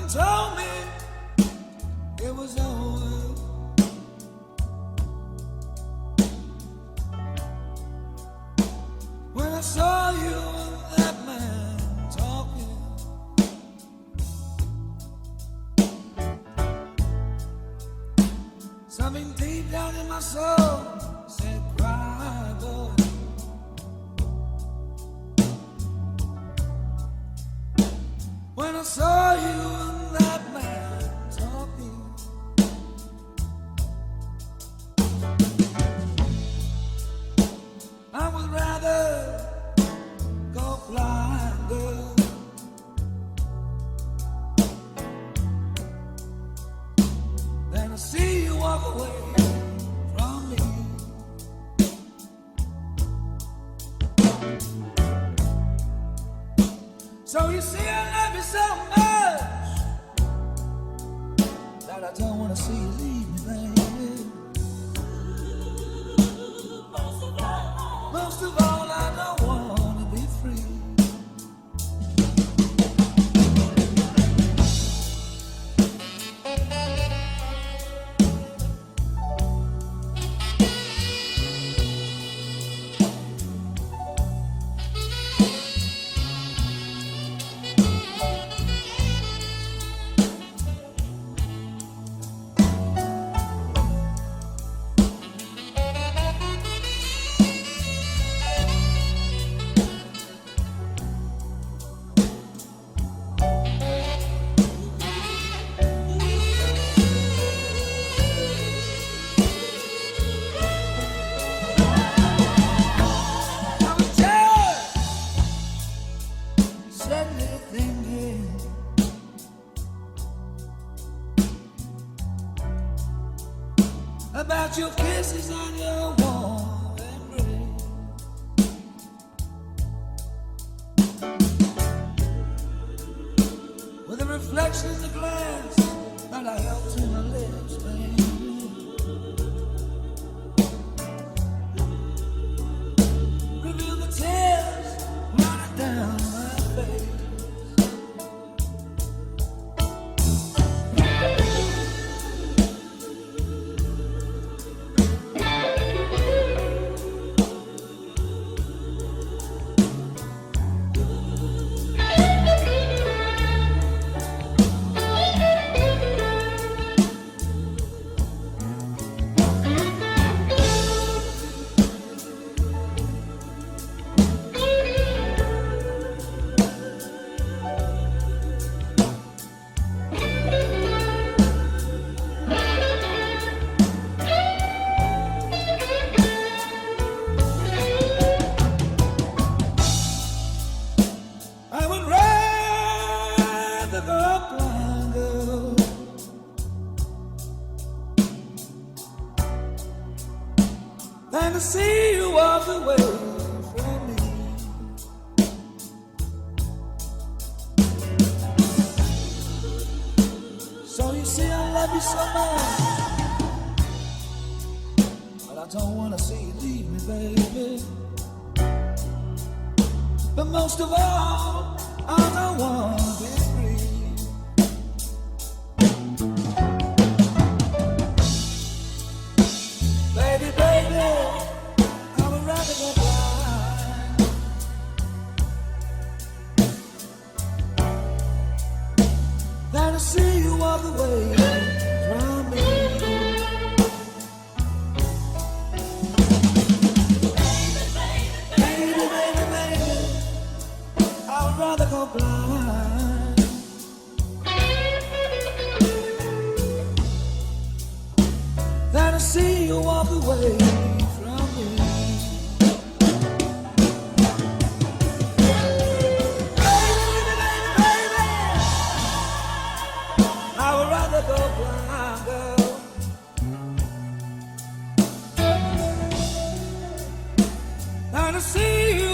Something told me it was over. When I saw you and that man talking, something deep down in my soul said, cry, boy. When I saw you and that man talking, I would rather go blind, girl, than to see you walk away from me. So you see, I love you so much that I don't want to see you leave me, baby. Most of all, I don't want to be free. About your kisses and your warm embrace, with the reflection in the glass that I held to my lips, baby. Reveal the tears running down my face. Than to see you walk away from me. So you see, I love you so much, but I don't want to see you leave me, baby. But most of all, I don't want to be free. Baby, baby, I would rather go blind than to see you walk away from me. Baby, baby, baby, I would rather go blind than to see you walk away from me. Baby, baby, baby, I would rather go blind, girl, than to see you